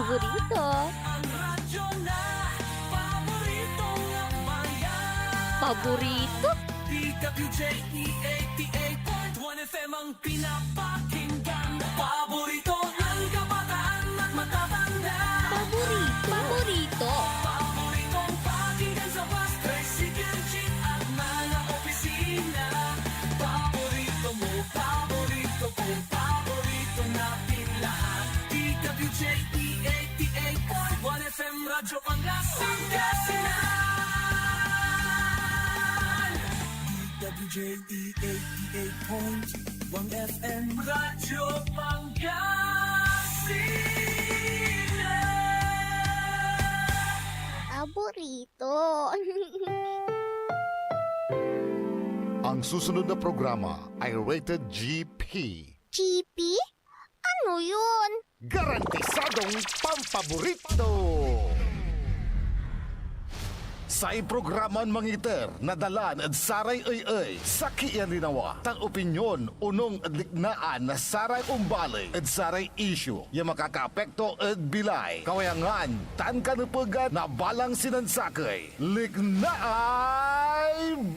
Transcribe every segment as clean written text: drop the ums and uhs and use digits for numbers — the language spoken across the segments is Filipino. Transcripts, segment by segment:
paborito. Paborito? DWJ-E88.1 FM ang pinapakinggan. Paborito ng kabataan at matatanda. Paborito? Paborito? Paboritong pakinggan sa bus, tricycle, jeep at mga opisina. Paborito mo, paborito ko, paborito natin lahat. DWJ-E88.1 FM Radyo Pangasinan. DWJ-E88.1 FM Radyo Pangasinan. Paborito. Ang susunod na programa ay rated GP. GP? Ano yun? Garantisadong pampaborito! Sa programa mangiter, nadalan at saray ay sa kiyan linawa. Tang opinyon, unong adliknaan na saray umbalay at saray issue. Yung makakaapekto at bilay. Kawayangan, tan kanupagan na balang sinansakay. Lignaay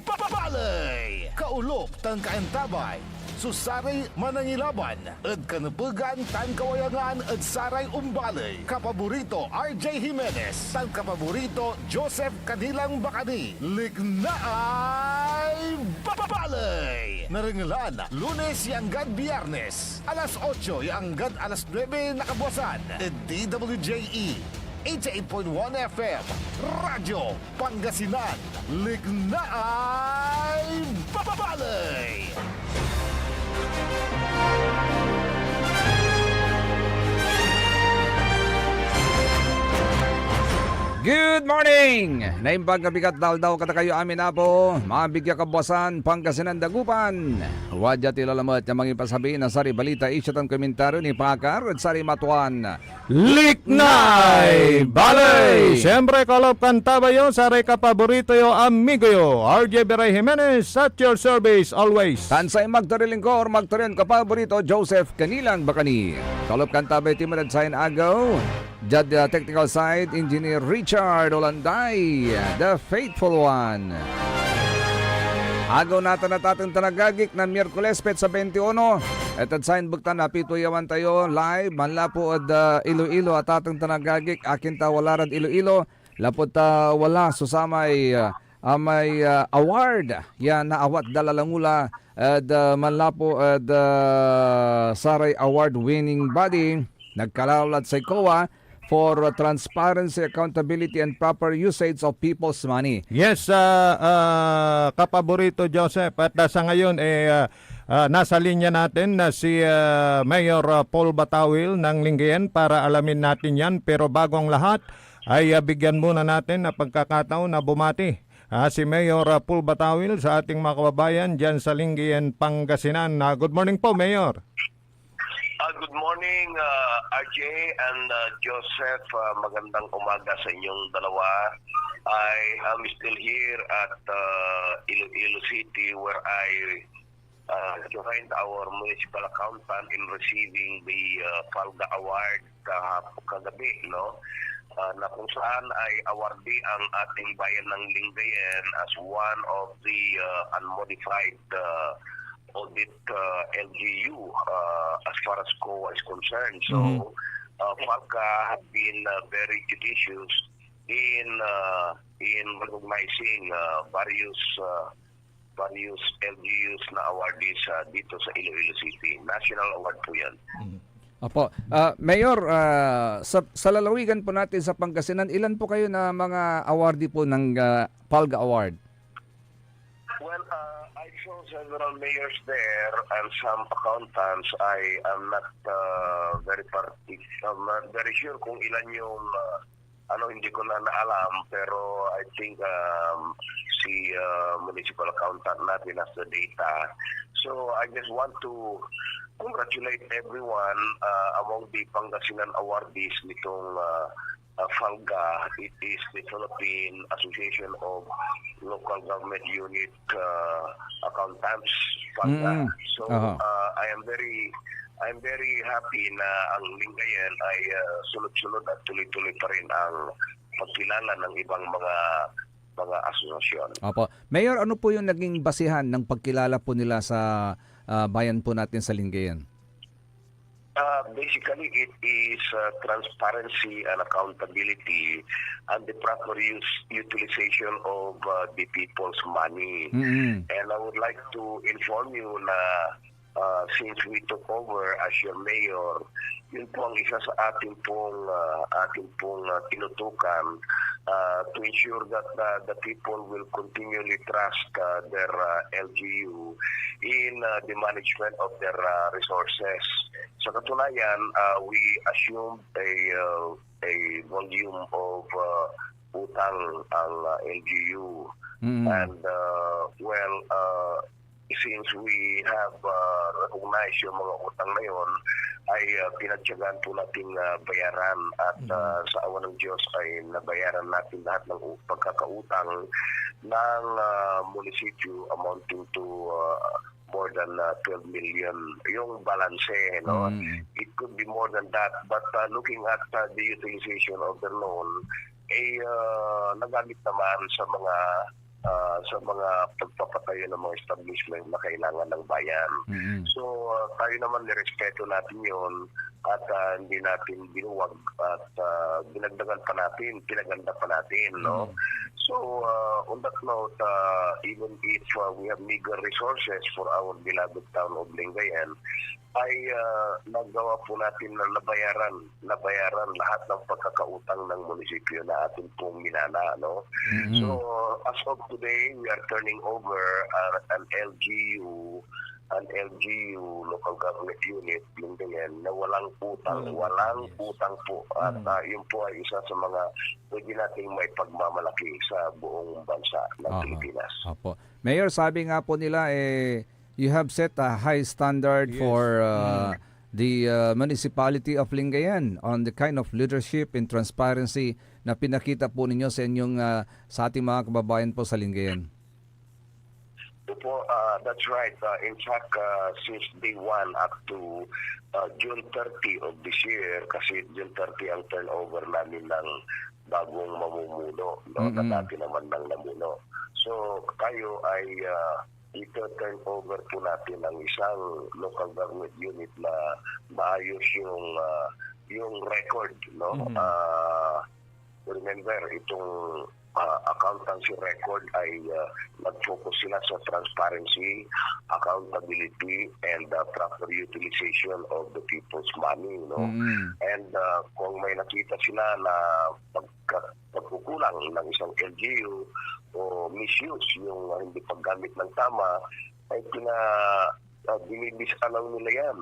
babalay! Kaulop, tan kaentabay. Susaray manangilaban at kanupagan tan kawayangan at saray umbalay. Kapaborito RJ Jimenez, tan kapaborito Joseph Kanilang Bakani. Lignaay babalay! Naringalan, Lunes yanggad Biyernes, alas 8 yanggad alas 9 nakabuasan. At DWJE 88.1 FM Radyo Pangasinan. Lignaay babalay! Good morning! Naimbag kabigat daw kata kayo amin apo, mabigya kabuasan, Pangasinan Dagupan. Wadya tilalamat na mga ipasabihin na sari balita isyatan komentaryo ni Pakar at sari matuan. Liknay Balay! Siyempre kalop kanta ba yun? Saray ka paborito yo, amigo yo. RJ Beray Jimenez at your service always. Tansay magtariling ko or magtariling ka paborito, Joseph Kanilang Bakani. Kalop kanta ba timad sign agaw? Jad technical side, Engineer Richard Olanday, the faithful one. Agaw natin at ating tanagagik na Miyerkules pet sa 21. At sign buktan na pituyawan tayo live. Manla po at Iloilo at ating tanagagik. Akin ta wala rad Iloilo. Lapot wala susamay may award. Yan na awat dalalangula. At manla po at saray award winning body. Nagkalawlat sa COA for transparency, accountability, and proper usage of people's money. Yes, kapaborito Joseph. At sa ngayon, nasa linya natin na si Mayor Paul Batawil ng Lingayen para alamin natin yan. Pero bago ang lahat, ay bigyan muna natin na pagkakataon na bumati si Mayor Paul Batawil sa ating mga kababayan dyan sa Lingayen, Pangasinan. Good morning po, Mayor. Good morning, RJ and Joseph. Magandang umaga sa inyong dalawa. I am still here at Iloilo City where I joined our municipal accountant in receiving the Falga Award kagabi, no? Na kung saan ay awardee ang ating bayan ng Lingayen as one of the unmodified audit LGU as far as COA is concerned. So, FALCA have been very judicious in recognizing various LGUs na awardees dito sa Iloilo City. National award po yan. Opo. Mayor, sa lalawigan po natin sa Pangasinan, ilan po kayo na mga awardee po ng Falga Award? Well, I saw several mayors there and some accountants. I am not very sure kung ilan yung hindi ko na naalam, pero I think si municipal accountant natin has the data. So I just want to congratulate everyone among the Pangasinan awardees nitong FALGA. It is the Philippine Association of Local Government Unit Accountants, FALGA. So I am very I'm very happy na ang Lingayen ay sunod-sunod at tuloy-tuloy pa rin ang pagkilala ng ibang mga asosasyon. Opo. Mayor, ano po yung naging basihan ng pagkilala po nila sa bayan po natin sa Lingayen? Basically, it is transparency and accountability and the proper utilization of the people's money. Mm-hmm. And I would like to inform you na since we took over as your mayor, yun po ang isa sa ating pong tinutukan to ensure that the people will continually trust their LGU in the management of their resources. Sa katunayan, we assumed a volume of utang ang LGU. Mm-hmm. And since we have recognized yung mga utang na yon, ay pinagtyagaan po nating bayaran at sa awa ng Diyos ay nabayaran natin lahat ng pagkakautang ng munisipyo amounting to more than 12 million yung balanse, no? It could be more than that, but looking at the utilization of the loan ay nagamit naman sa mga pagpapatayo ng mga establishment na kailangan ng bayan. Mm-hmm. So tayo naman nirespeto natin yon at hindi natin binuwag at binagdagan pa natin, pinaganda pa natin, no? So on that note, even if we have meager resources for our beloved town of Lingayen, ay nagawa po natin na nabayaran lahat ng pagkakautang ng munisipyo na ating pong minana, no? Mm-hmm. So as of today, we are turning over an LGU local government unit Lingayen na walang utang po at yun po ay isa sa mga pwede nating may pagmamalaki sa buong bansa ng Pilipinas. Opo. Mayor, sabi nga po nila you have set a high standard for the municipality of Lingayen on the kind of leadership and transparency na pinakita po ninyo sa ating mga kababayan po sa Lingayen. Po, that's right. In fact, since day 1 up to June 30 of this year, kasi June 30 ang turnover namin ng bagong mamumuno, no? Mm-hmm. Na dati naman ng namuno. So, tayo ay ito-turn over po natin ang isang local government unit na maayos yung record, no? Remember, itong accountancy record ay nag-focus sila sa transparency, accountability, and proper utilization of the people's money, no? And kung may nakita sila na pagkukulang ng isang LGU o misuse yung hindi paggamit ng tama, ay dinidisalaw nila yan.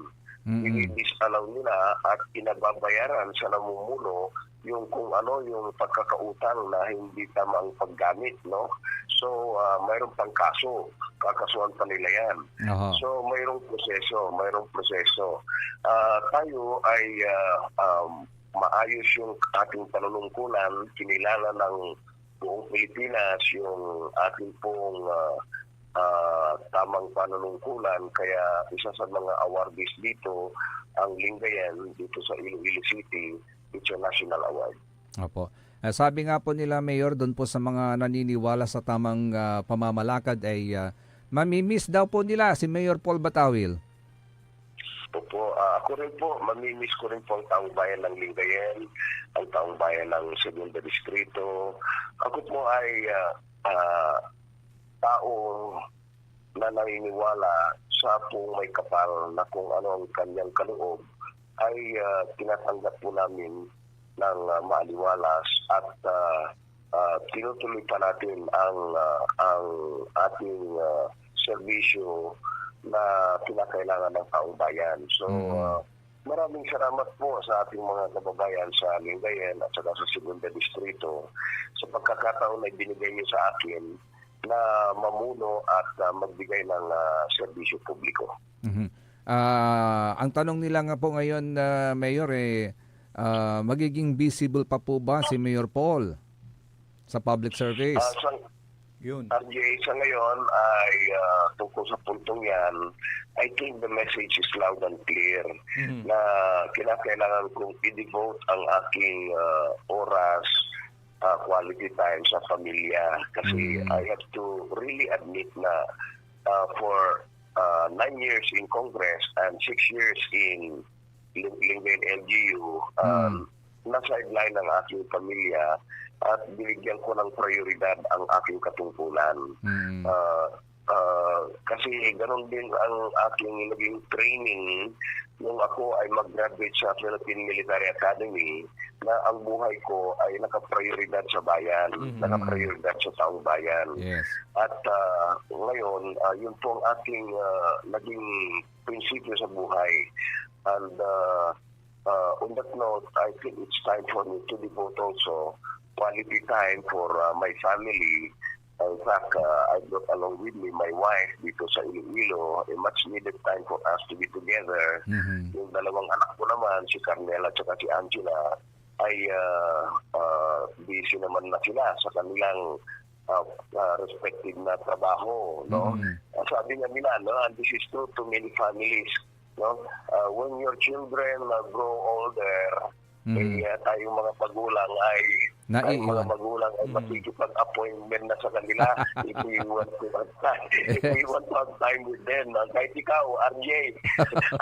Dinidisalaw nila at pinababayaran sa namumuno yung kung ano yung pagkakautang na hindi tama ang paggamit, no? So mayroong pang kaso, kakasuhan pa nila yan. So mayroong proseso. Tayo ay maayos yung ating panunungkulan, kinilala ng buong Pilipinas yung ating pong tamang panunungkulan, kaya isa sa mga awardees dito ang Lingayen dito sa Iloilo City. It's a national award. Opo. Sabi nga po nila, Mayor, doon po sa mga naniniwala sa tamang pamamalakad ay mamimiss daw po nila si Mayor Paul Batawil. Opo, ako rin po, mamimiss ko rin po ang taong bayan ng Lingayen, ang taong bayan ng Segunda Distrito. Ako po ay tao na naniniwala sa pong may kapal na kung ano ang kanyang kaloob ay tinatanggap po namin ng maaliwalas at tinutuloy pa natin ang ating serbisyo na pinakailangan ng taong bayan. So, maraming salamat po sa ating mga kababayan sa Lingayen at saka sa Segunda Distrito sa pagkakataon na binigay niyo sa akin na mamuno at magbigay ng serbisyo publiko. Ang tanong nila nga po ngayon, Mayor, magiging visible pa po ba si Mayor Paul sa public service? Yun. RJ, sa ngayon ay tungkol sa puntong yan I think the message is loud and clear na kinakailangan kong i-devote ang aking oras, quality time sa pamilya. Kasi I have to really admit na for 9 years in Congress and 6 years in Lingayen LGU, na-sideline ang aking pamilya at binigyan ko ng prioridad ang aking katungkulan. Kasi ganun din ang aking naging training nung ako ay mag-graduate sa Philippine Military Academy, na ang buhay ko ay nakaprioridad sa bayan, nakaprioridad sa taong bayan. Yes. At ngayon, yun po ang aking naging prinsipyo sa buhay. And on that note, I think it's time for me to devote also quality time for my family. In fact, I brought along with me my wife dito sa Iloilo, a much needed time for us to be together. Yung dalawang anak ko naman, si Carmela at si Angela, ay busy naman na sila sa kanilang respective na trabaho. No? Sabi nga nila, no, and this is true to many families. No? When your children grow older, tayong mga magulang ay Naiiwan. mga magulang ay makikipag-appointment na sa kanila if we want to have time. If we want to have time with them. Kahit ikaw, RJ,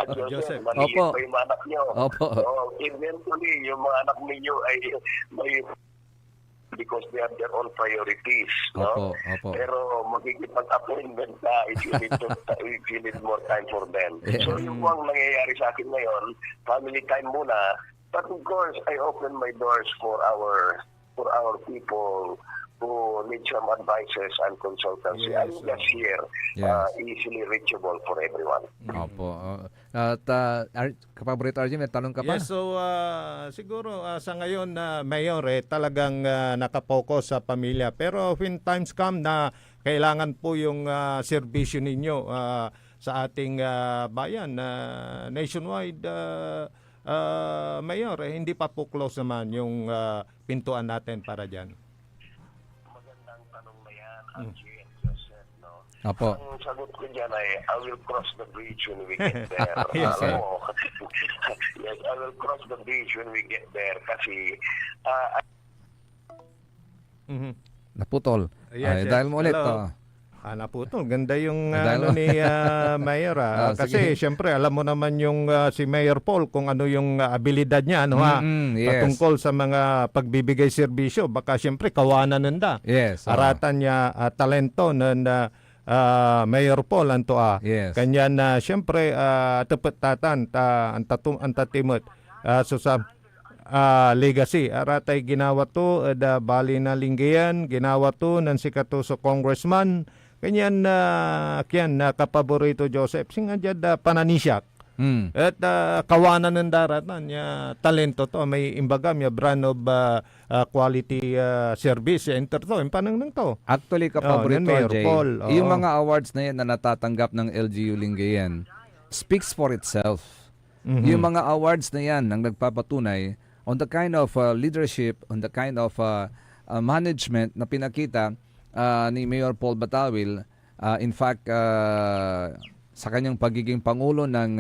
at Joseph, maliit Opo. pa yung mga anak nyo. Opo. So, eventually, yung mga anak ninyo ay may because they have their own priorities. No? Opo. Pero makikipag-appointment ka if you need more time for them. Yeah. So yung po ang nangyayari sa akin ngayon, family time muna. But of course, I open my doors for our people who need some advices and consultancy. Yes, I'm just here, Yes. easily reachable for everyone. Opo. At Kapaborito RJ, may tanong ka pa? Yes, so siguro sa ngayon, Mayor, talagang nakapokus sa pamilya. Pero when times come na kailangan po yung serbisyo ninyo sa ating bayan, nationwide, Mayor, hindi pa po close naman yung pintuan natin para dyan. Magandang tanong na yan, Angie and Joseph. No? Opo. Ang sagot ko dyan ay, I will cross the bridge when we get there. Yes, sir. Alam mo, yes, I will cross the bridge when we get there kasi Naputol. Yes, yes. Dahil mo ulit. Hello. Naputol. Ganda yung Dahil- ano ni Mayor. Kasi sige. syempre alam mo naman yung si Mayor Paul kung ano yung abilidad niya, ano Yes. patungkol sa mga pagbibigay serbisyo. Baka syempre kawanan nanda. Yes. Aratan niya talento ng Mayor Paul anto Yes. Kanya na syempre tepat tatan ang tatimot so sa legacy. Aratay ginawa to da bali na Lingayen, ginawa to ng sikato sa congressman. Kanyan kiyan na kapaborito Joseph singa jad pananisyak. At kawanan ng daratan niya talento to may imbagam ya brand of quality service enter to panang nang to. Actually, yan, Kapaborito Mayor RJ, Paul, oo. yung mga awards na yan na natatanggap ng LGU Lingayen speaks for itself. Yung mga awards na yan ang nagpapatunay on the kind of leadership, on the kind of management na pinakita ni Mayor Paul Batawil. In fact, sa kanyang pagiging pangulo ng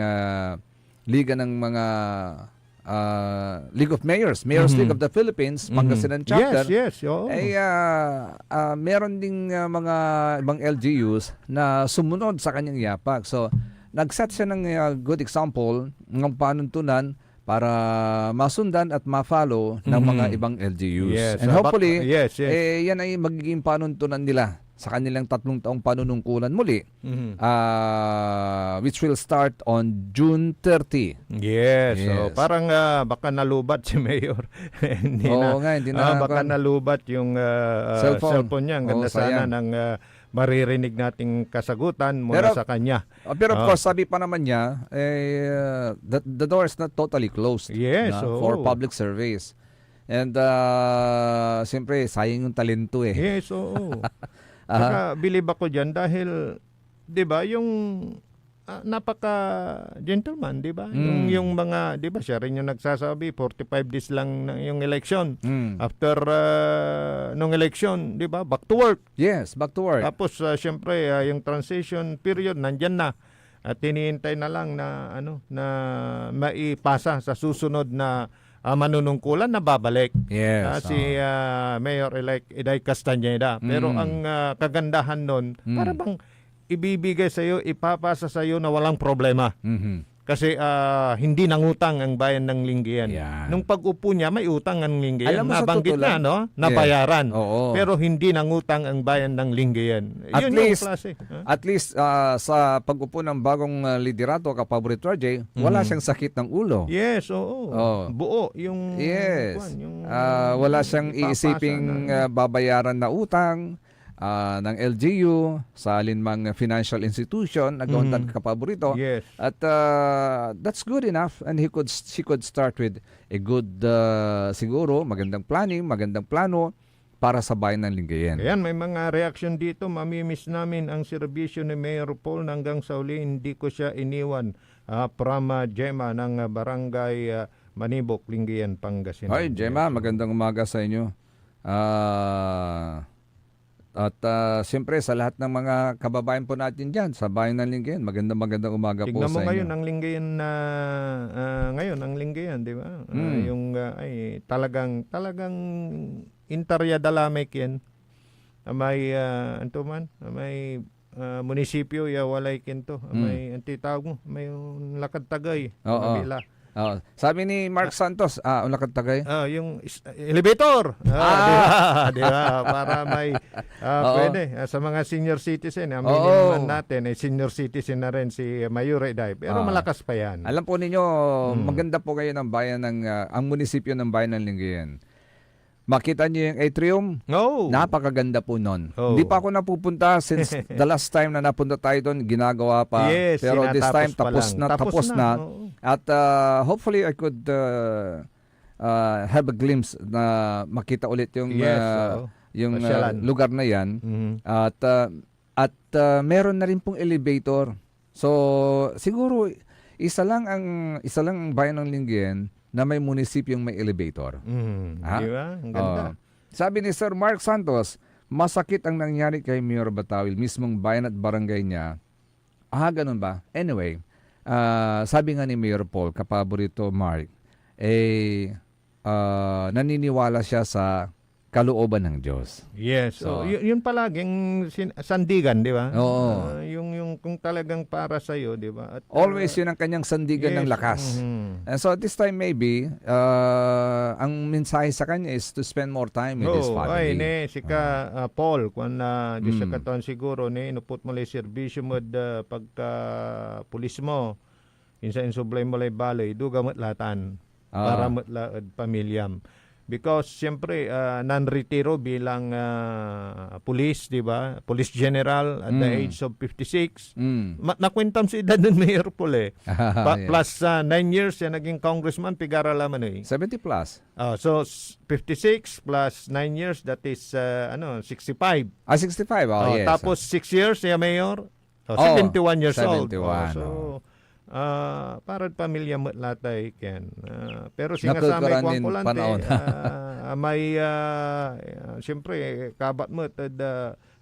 Liga ng mga League of Mayors, Mayors League of the Philippines, Pangasinan Chapter. Yes, oo. Meron ding mga ibang LGUs na sumunod sa kanyang yapak. So, nag-set siya ng good example ng panuntunan para masundan at ma-follow ng mga ibang LGUs. Yes, And hopefully, yes. yan ay magiging panuntunan nila sa kanilang 3 taong panunungkulan muli, which will start on June 30. Yes. So Yes. parang baka nalubat si Mayor. hindi Oo nga, hindi na- baka nalubat yung cellphone niya. Ang ganda Oo, sana sayang. ng maririnig nating kasagutan mula Pero- sa kanya. Pero of course, sabi pa naman niya, the door is not totally closed Yes, for oo. public surveys. And siyempre, sayang yung talento eh. Yes, oo. Saka bilib ako dyan dahil, di ba, yung napaka-gentleman, di ba? Yung mga, di ba, siya rin yung nagsasabi, 45 days lang na yung election. After nung election, di ba, back to work. Yes, back to work. Tapos, syempre, yung transition period, nandyan na. At hinihintay na lang na ano na maipasa sa susunod na manunungkulan na babalik. Yes. Si Mayor-elect Iday Castañeda. Pero ang kagandahan nun, para bang ibibigay sa iyo, ipapasa sa iyo na walang problema. Mhm. Kasi hindi nangutang ang bayan ng Lingayen. Yan. Nung pag-upo niya, may utang ang Lingayen. Alam mo, sa Nabanggit totoo lang, na, no? Nabayaran. Oo. Pero hindi nangutang ang bayan ng Lingayen. At Yun least- yung klase. At least sa pag-upo ng bagong liderato, kapaborito RJ, wala siyang sakit ng ulo. Yes, oo. Oo. Buo yung... Yes. yung Wala siyang ipapasa iisiping na- babayaran na utang ng LGU sa alinmang financial institution na gawin kapaborito. Yes. At that's good enough, and she could start with a good siguro magandang planning, magandang plano para sa bayan ng Lingayen. Ayan, may mga reaction dito. Mamimiss namin ang serbisyo ni Mayor Paul hanggang sa uli. Hindi ko siya iniwan. From Gemma ng Barangay Manibok, Lingayen, Pangasinan. Hi, Gemma, magandang umaga sa inyo. At siyempre sa lahat ng mga kababayan po natin dyan sa bayan ng Lingayen, magandang umaga po Tignan mo sa ngayon inyo. ang Lingayen na ngayon ang Lingayen, di ba? Yung ay talagang intarya dalamay ken. May antuman, may munisipyo ya walay kento. May antitawag mo, may lakad tagay. Oo. Kabila. Sabi ni Mark Santos, ulakad tagay. Yung elevator. Di ba? Para may pwede sa mga senior citizen. Aminin man natin, senior citizen na rin si Mayor Eday. Pero malakas pa yan. Alam po ninyo, maganda po kayo ng bayan ang munisipyo ng bayan ng Lingayen. Makita niyo yung atrium, No. napakaganda po nun. Oh. Hindi pa ako napupunta since the last time na napunta tayo doon, ginagawa pa. Yes, Pero this time sinatapos pa lang. tapos na. Oo. At hopefully I could have a glimpse na makita ulit yung Yes, oo. yung Pasyalan. lugar na yan. Mhm. At meron na rin pong elevator. So siguro isa lang ang bayan ng Lingayen na may munisipyong may elevator. Ha? Di ba? Ang ganda. Sabi ni Sir Mark Santos, masakit ang nangyari kay Mayor Batawil, mismong bayan at barangay niya. Ganun ba? Anyway, sabi nga ni Mayor Paul, kapaborito Mark, naniniwala siya sa kalooban ng Diyos. Yes. So, yun palaging sandigan, di ba? Oo. Yung kung talagang para sa iyo, di ba? At, Always yun ang kanyang sandigan ng yes, lakas. And so this time maybe, ang mensahe sa kanya is to spend more time with his family. Ay, ne, sika Paul, kung na di sa katon siguro, ne, inupot mo lay serbisyo mo pagka pulis mo, insa insublay mo lay balay, duga mo't latan, para mo't laad pamilyam. Because siyempre non-retiro bilang police, 'di ba? Police general at the age of 56. Nakwentam si edad ng Mayor Paul eh. Yeah. Plus 9 years siya naging congressman, pigara laman eh. 70 plus. So 56 plus 9 years, that is 65. 65, yes. Tapos 6 years siya mayor. 71 years 71, old. So para pamilya mo latay ken. Pero singasamay Nakukuranin ko lang panahon. may siyempre kabat mo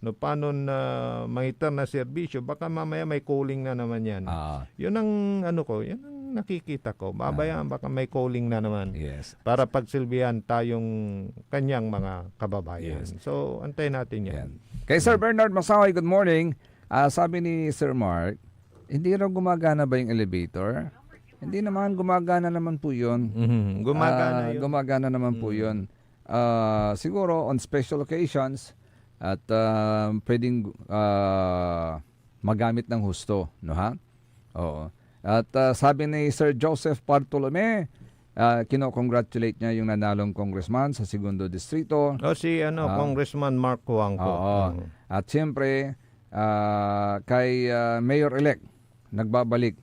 no panon mangitar na serbisyo, baka mamaya may calling na naman yan. Yun ang yun ang nakikita ko. Babayaan baka may calling na naman. Yes. Para pagsilbihan tayong kanyang mga kababayan. So antay natin yan. Yan. Kay Sir Bernard Masahoy, good morning. Sabi ni Sir Mark, hindi raw gumagana ba yung elevator? Hindi naman, gumagana naman po yun. Gumagana yun. Gumagana naman po yun. Siguro on special occasions at pwedeng magamit ng husto, no ha? Oo. At sabi ni Sir Joseph Bartolome, kino-congratulate niya yung nanalong congressman sa Segundo Distrito. Si Congressman Mark Huangco. Oo. At siyempre, kay Mayor-elect, nagbabalik,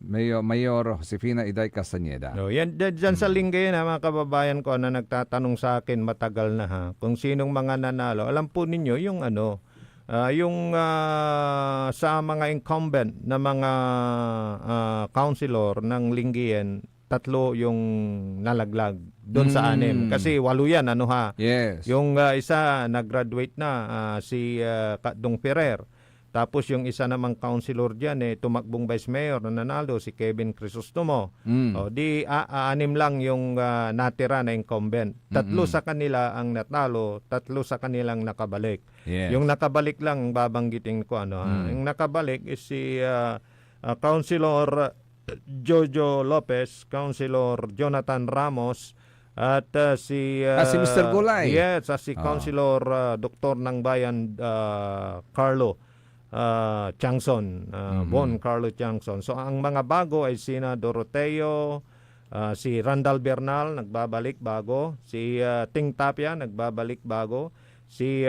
Mayor Josefina Iday Castañeda. Yan dyan sa Lingayen mga kababayan ko na nagtatanong sa akin matagal na kung sinong mga nanalo. Alam po ninyo yung yung sa mga incumbent na mga councilor ng Lingayen, 3 yung nalaglag doon sa 6 kasi 8 yan Yes. yung isa nag-graduate na si Kadong Ferrer. Tapos yung isa namang councilor diyan tumakbong vice mayor na nanalo si Kevin Crisostomo. O di anim lang yung natira na incumbent. Tatlo sa kanila ang natalo, tatlo sa kanilang nakabalik. Yes. Yung nakabalik lang babanggitin ko Yung nakabalik is si Councilor Jojo Lopez, Councilor Jonathan Ramos, at si si Mr. Gulay. Yes, si Councilor Doktor ng Bayan Carlo Changson, Bon Carlo Changson. So ang mga bago ay sina Doroteo, si Randall Bernal nagbabalik bago, si Ting Tapia nagbabalik bago, si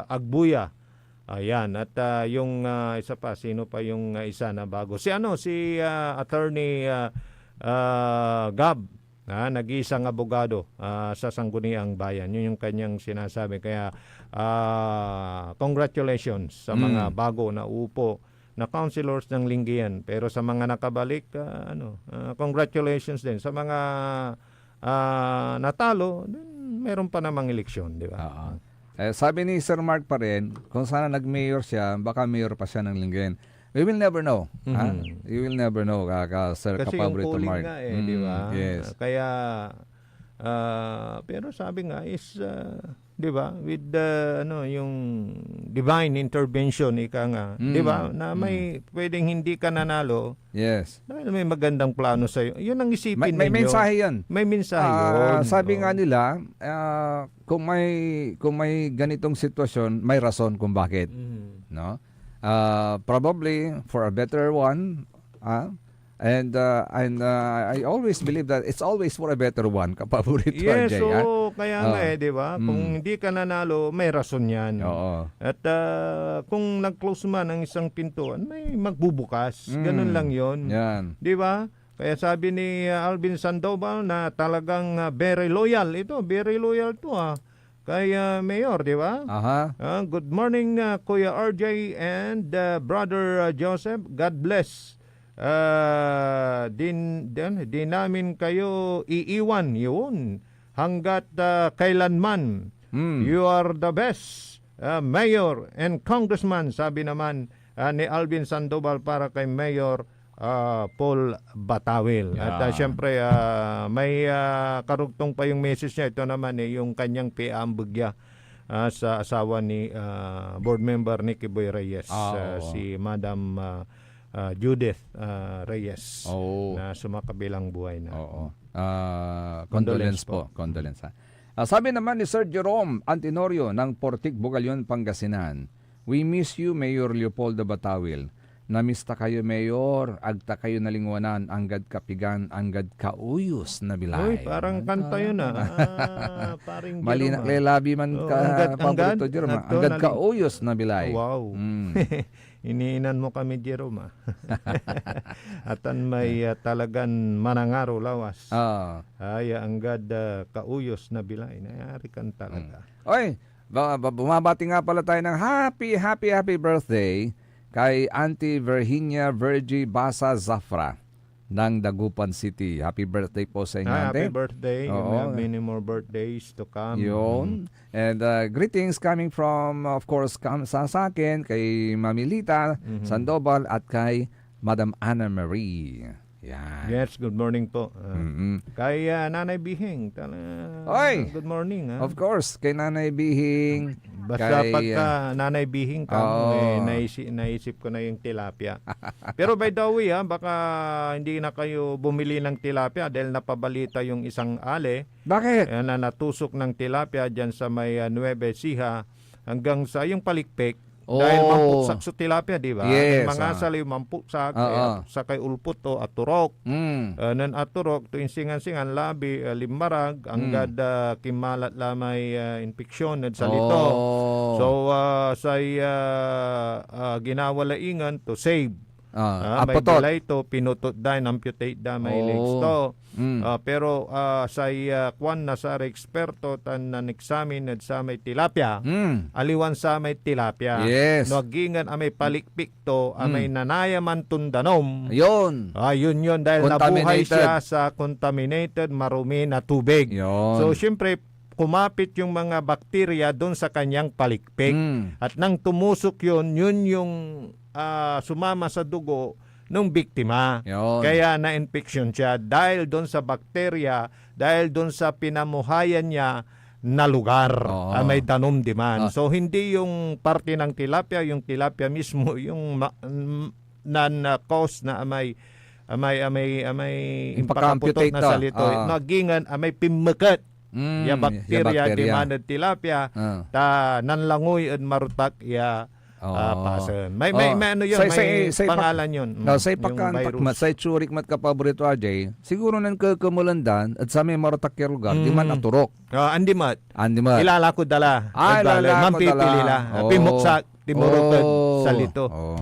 Agbuya. Ayan, at yung isa pa, sino pa yung isa na bago? Si Attorney Gab, nag-iisang abogado sa Sangguniang Bayan. Yun yung kanyang sinasabi. Kaya congratulations sa mga bago na upo na councilors ng Lingayen. Pero sa mga nakabalik, congratulations din. Sa mga natalo, meron pa namang eleksyon, di ba? Sabi ni Sir Mark pa rin, kung sana nag-mayor siya, baka mayor pa siya ng Lingayen. We will never know. You will never know, Sir Kasi yung Kapaborito polling Mark. nga di ba? Yes. Kaya, pero sabi nga is, di ba, with yung divine intervention, ika nga, di ba, na may pwedeng hindi ka nanalo, Yes. dahil may magandang plano sa'yo. Yun ang isipin May ninyo. mensahe yan. May mensahe yun. Sabi nga nila, kung may ganitong sitwasyon, may rason kung bakit, no? Probably for a better one, and I always believe that it's always for a better one, Kapaborito Yes, RJ. so kaya nga di ba? Kung hindi ka nanalo, may rason yan. Oo. At kung nag-close man ang isang pintuan, may magbubukas. Ganun lang yon. Yan. Di ba? Kaya sabi ni Alvin Sandoval na talagang very loyal. Ito, very loyal to kay Mayor, di ba? Aha. Good morning, Kuya RJ and Brother Joseph. God bless. Di namin kayo iiwan yun hanggat kailanman. You are the best Mayor and Congressman, sabi naman ni Alvin Sandoval para kay Mayor Paul Batawil. At syempre may karugtong pa yung message niya. Ito naman yung kanyang piambugya sa asawa ni board member Nicky Boy Reyes, si Madam Judith Reyes, na sumakabilang buhay na. Condolence po. Condolence. Sabi naman ni Sir Jerome Antinorio ng Portik, Bugalyon, Pangasinan, we miss you, Mayor Leopoldo Batawil. Namista kayo, Mayor, agta kayo nalingwanan, anggad kapigan, anggad kauyos na bilay. Uy, parang kanta yun paring Mali na labi man ka, Paborito Jerome. Anggad kauyos na bilay. Wow. Iniinan mo kami, Jerome. Atan may talagan manangaro lawas. Ay, anggad kauyos na bilay. Nayari kan talaga. Oy, bumabati nga pala tayo ng happy birthday kay Auntie Virginia Vergie Basa Zafra ng Dagupan City. Happy birthday po sa inyo, Auntie. Happy birthday. You have many more birthdays to come. Yun. And greetings coming from, of course, sa akin, kay Mami Lita Sandoval at kay Madam Anna Marie. Yan. Yes, good morning po. Kay Nanay Bihing. Oy! Good morning. Of course, kay Nanay Bihing. Basta pagka Nanay Bihing ka, naisip ko na yung tilapia. Pero by the way, baka hindi na kayo bumili ng tilapia dahil napabalita yung isang ale. Bakit? Na natusok ng tilapia dyan sa may Nueva Ecija hanggang sa yung palikpik. Dahil mampuksak sa tilapia, di ba? Yes. Mga saliw mampuksak, sa kay ulpot to aturok. Nan aturok to insingan-singan labi limarag anggad kimalat lamay infeksyon sa lito. So say ginawalaingan to save. May bilay to pinutot da amputate da may legs to. Pero say kwan na sa eksperto tan nan-examine sa may tilapia. Aliwan sa may tilapia. Yes. No gingan amay palikpik to amay nanayaman tundanom. Yun. Yun dahil nabuhay siya sa contaminated marumi na tubig. Yun. So syempre kumapit yung mga bakterya doon sa kanyang palikpik. At nang tumusok yun yung sumama sa dugo ng biktima. Yun. Kaya na-infection siya dahil doon sa bakterya, dahil doon sa pinamuhayan niya na lugar. Oo. May danumdiman. So hindi yung parte ng tilapia, yung tilapia mismo yung non-cause na may Impaka-amputate impakaputot na to. salito. Ah. Nagingan may pimakat. Ya bakterya demanded tilapia ta nanlangoy at marutak ya pasen. May ano yun, may pangalan yun. Sa yung ipakantak virus. mat, sa churik mat ka paborito ajay, siguro nan kakamulandan at sa may marutak ya lugar, di man aturok. Andi mat. Andi man. Ilala ko dala. Ilala ko Mampipili dala. la. Pimuksak, timurutod sa lito. Oh.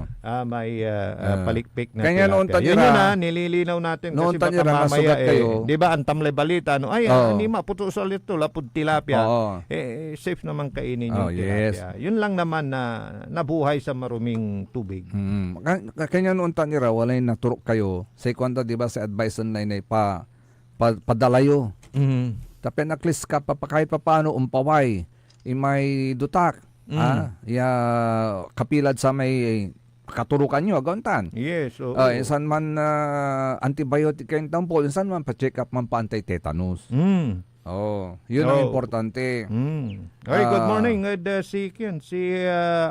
May palikpik na Kanya noon tilapia. tanyira- Yun na, nililinaw natin noon kasi baka tanyira, mamaya nasugat kayo. di ba, ang tamlay balita, no? Ay, Oo. hindi maputo sa lito, lapod tilapia. Oo. Safe naman kainin Oh, yung yes. tilapia. Yun lang naman na nabuhay sa maruming tubig. Kanya noon tanira walay naturok kayo. Sa kwanta di ba sa advice online ay padalayo. Tapi naklis ka kahit pa paano umpaway. May dutak. Ya kapilad sa may katurukan nyo, agontan. Yes. Oo. Insan man antibiotic kayong tampol, insan man pa-check up man pa anti-tetanus. Yun ang importante. Ay, good morning. Si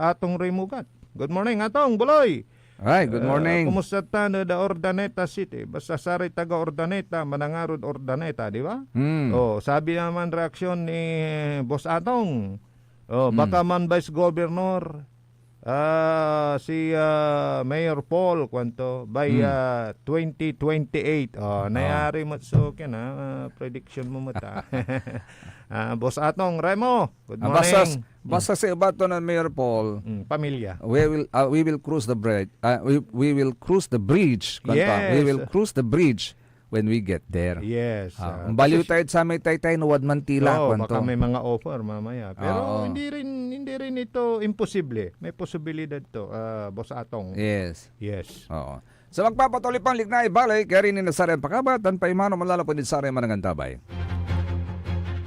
Atong Remugat. Good morning, Atong Buloy. Ay, good morning. Kumusta ta na da Ordaneta City? Basta sari taga Ordaneta, manangarod Ordaneta, di ba? Sabi naman reaksyon ni Boss Atong. Baka man Vice Governor si Mayor Paul kwanto by 2028. Nayari mo so prediction mo mata. Boss Atong Remo. Good morning. Basta sa iba to ng Mayor Paul, Pamilya. we will cruise the bridge. We will cruise the bridge. Yes. We will cruise the bridge when we get there. Yes. Baliw tayo sa may taytay no wad man tila kwanto. Baka may mga offer mamaya. Pero Oo. hindi rin ito imposible. May posibilidad to, Boss Atong. Yes. Yes. Oo. Sa magpapatuloy pang lignay balay, kaya rin ni Nasaran Pakabatan, paimano malalapod din sa rin manangantabay.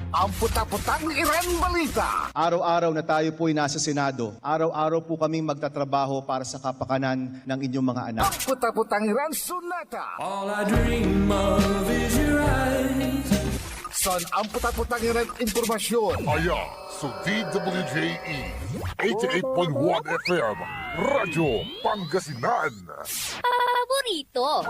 Ang puta-putang Iren Balita. Araw-araw na tayo po'y nasa Senado. Araw-araw po kaming magtatrabaho para sa kapakanan ng inyong mga anak. Ang puta-putang Iren Sunata. All I dream of is your eyes. San ang puta-putang Iren Impormasyon. Aya, sa DWJE 88.1 FM. Radyo Pangasinan. Paborito.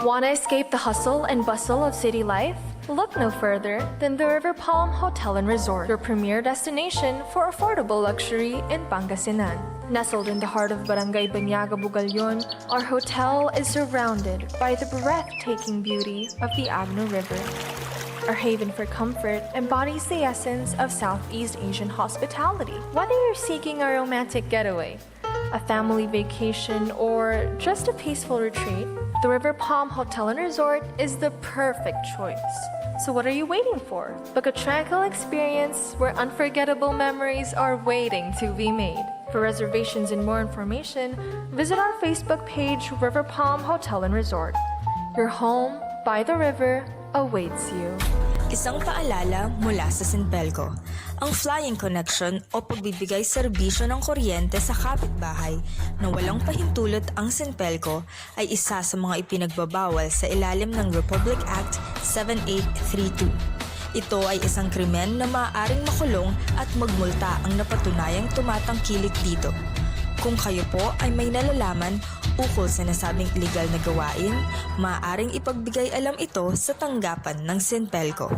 Want to escape the hustle and bustle of city life? Look no further than the River Palm Hotel and Resort, your premier destination for affordable luxury in Pangasinan. Nestled in the heart of Barangay Banyaga, Bugalyon, our hotel is surrounded by the breathtaking beauty of the Agno River. Our haven for comfort embodies the essence of Southeast Asian hospitality. Whether you're seeking a romantic getaway, a family vacation, or just a peaceful retreat, the River Palm Hotel and Resort is the perfect choice. So what are you waiting for? Book a tranquil experience where unforgettable memories are waiting to be made. For reservations and more information, visit our Facebook page, River Palm Hotel and Resort. Your home by the river awaits you. Isang paalala mula sa Sinpelco. Ang flying connection o pagbibigay serbisyo ng kuryente sa kapitbahay na walang pahintulot ang Sinpelco ay isa sa mga ipinagbabawal sa ilalim ng Republic Act 7832. Ito ay isang krimen na maaaring makulong at magmulta ang napatunayang tumatangkilik dito. Kung kayo po ay may nalalaman ukol sa nasabing illegal na gawain, maaaring ipagbigay alam ito sa tanggapan ng Sinpelco.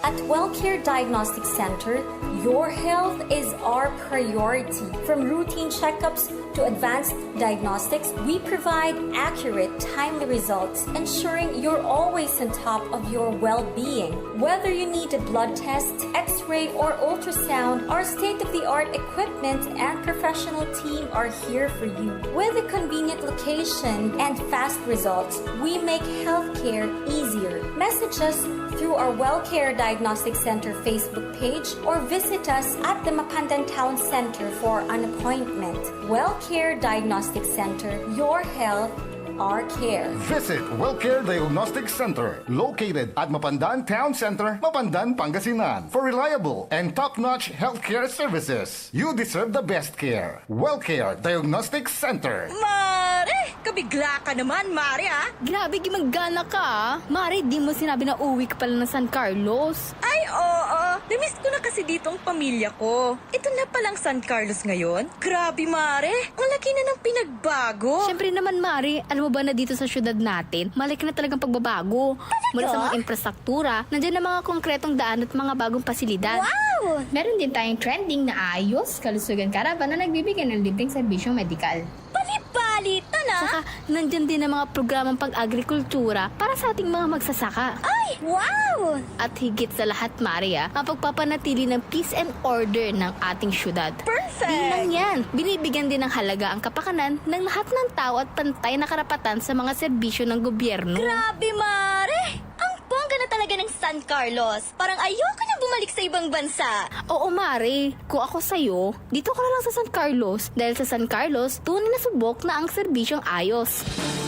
At WellCare Diagnostic Center, your health is our priority. From routine checkups to advanced diagnostics, we provide accurate, timely results, ensuring you're always on top of your well-being. Whether you need a blood test, x-ray, or ultrasound, our state-of-the-art equipment and professional team are here for you. With a convenient location and fast results, we make healthcare easier. Message us through our WellCare Diagnostic Center Facebook page or visit us at the Mapandan Town Center for an appointment. WellCare Diagnostic Center, your health, our care. Visit WellCare Diagnostic Center, located at Mapandan Town Center, Mapandan, Pangasinan. For reliable and top-notch healthcare services, you deserve the best care. WellCare Diagnostic Center. Mare! Kabigla ka naman, Mare, ah! Grabe, gimanggana ka ah. Mare, di mo sinabi na uwi ka pala ng San Carlos. Ay, oo. Namiss ko na kasi dito ang pamilya ko. Ito na palang San Carlos ngayon. Grabe, Mare. Ang laki na ng pinagbago. Siyempre naman, Mare, alam mo ba na dito sa syudad natin, malaki na talagang pagbabago. Mula sa mga infrastruktura, nandiyan na mga konkretong daan at mga bagong pasilidad. Wow! Meron din tayong trending na ayos, kalusugan karavan na nagbibigay ng libreng serbisyong medikal. Palipalitan na! Saka, nandyan din ang mga programang pag-agrikultura para sa ating mga magsasaka. Ay, wow! At higit sa lahat, Maria, ang pagpapanatili ng peace and order ng ating syudad. Perfect! Di lang yan, binibigyan din ng halaga ang kapakanan ng lahat ng tao at pantay na karapatan sa mga serbisyo ng gobyerno. Grabe, Mare! Ang bongga na talaga ng San Carlos. Parang ayoko na bumalik sa ibang bansa. Oo, Mare, kung ako sa'yo, dito ka na lang sa San Carlos. Dahil sa San Carlos, tunay na subok na ang serbisyong ayos.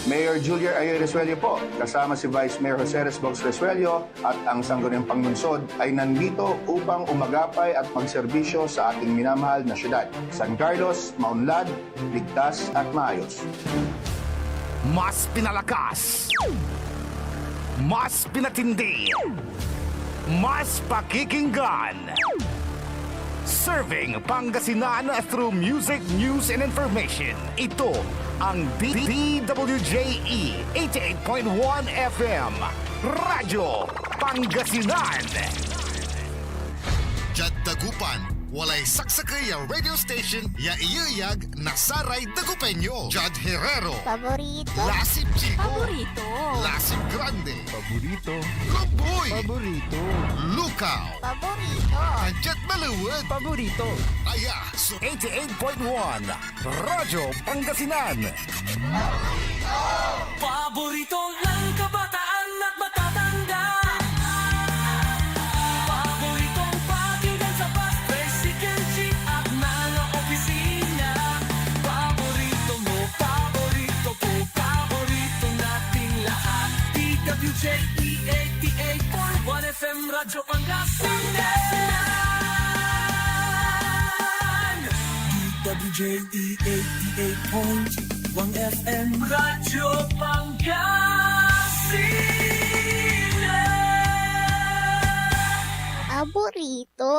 Mayor Julia Ayoy Resuello po, kasama si Vice Mayor Jose Resbox Resuello at ang Sangguniang Panglungsod ay nandito upang umagapay at magserbisyo sa ating minamahal na syudad. San Carlos, maunlad, ligtas at maayos. Mas pinalakas, mas pinatindi, mas pakikinggan. Serving Pangasinan through music, news, and information. Ito ang DWJE 88.1 FM. Radyo Pangasinan. Jad Dagupan, walay saksakay a radio station ya iyayag nasaray Dagupeño. Jad Herrero, Paborito? Lasip Chico, Paborito. Lasip Grande, Paborito. Luboy, Paborito. Lukaw, Paborito. Anjat Maluwag, Paborito. Aya, so 88.1 Radyo Pangasinan. Paborito ng kabataan at matatanda. Paboritong pagilan sa bus, tricycle, jeep at mga opisina. Paborito mo, paborito ko, paborito nating lahat. DWJE 88.1 FM Radyo Pangasinan. DWJE 88.1 FM Radyo Pangasinan. Paborito.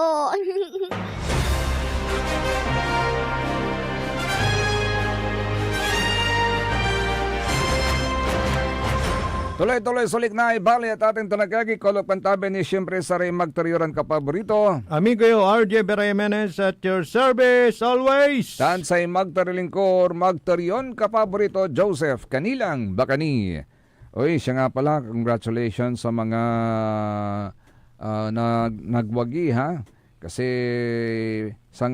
Tuloy-tuloy sulik na ibali at ating tanagagi kolok pantabi ni siyempre sa rin magtariyoran ka paborito. Amigo yo, RJ Beremenes at your service always. Tansay magtarilingkor, magtariyon ka paborito, Joseph Kanilang Bakani. Uy, siya nga pala, congratulations sa mga nagwagi ha. Kasi sa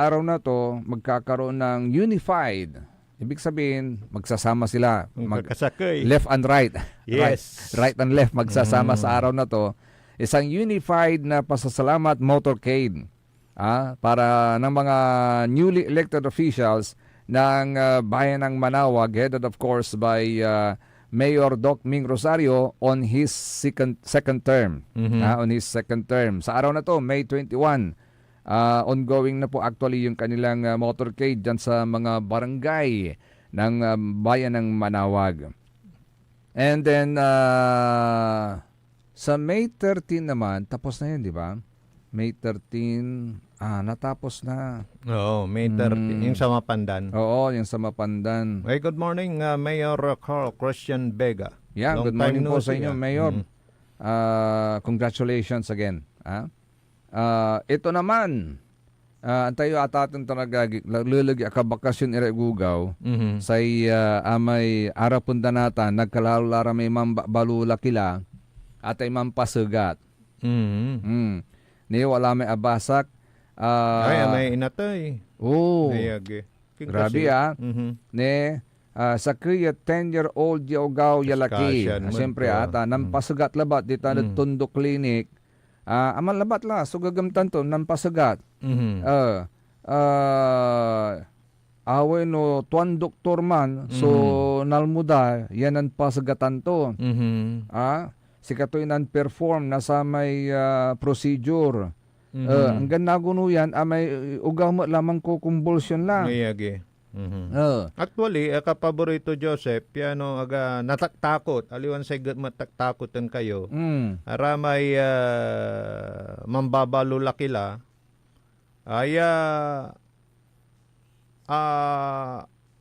araw na to, magkakaroon ng unified. Ibig sabihin, magsasama sila. Magkakasakay. Left and right. Yes. Right and left magsasama sa araw na to. Isang unified na pasasalamat motorcade para ng mga newly elected officials ng bayan ng Manaoag, headed of course by Mayor Doc Ming Rosario on his second term. On his second term. Sa araw na to, May 21. Ongoing na po actually yung kanilang motorcade dyan sa mga barangay ng bayan ng Manaoag. And then, sa May 13 naman, tapos na yun, di ba? May 13, natapos na. Oo, May 13, yung sa Mapandan. Oo, yung sa Mapandan. Hey, good morning, Mayor Carl Christian Vega. Yeah, Long good morning time po no sa see, inyo, Mayor. Congratulations again. Ito naman, antayo at ating tanagagi, lulagi akabakasyon iregugaw, say amay arapunda nata, nagkalalara may mambalula kila, at ay mampasugat. Ni wala may abasak. Ay, may inatay. Oo. Ayagi. Grabe Ni, sa kriya 10-year-old yaugaw yalaki. Siyempre nampasugat labat dito na Tundo Clinic. Aman labat la, so gagamtan to, nampasugat. away no tuan doktor man so nalmuda yanan pasagatan to. Sikatoy nan perform na sa may procedure. Ang ganaguno yan may ugaw mo lamang ko convulsion lang. Ngayagi. Actually, kapaborito Joseph, piano aga nataktakot, aliwan sa mataktakotan kayo. Aramay mambabalula kila. Ay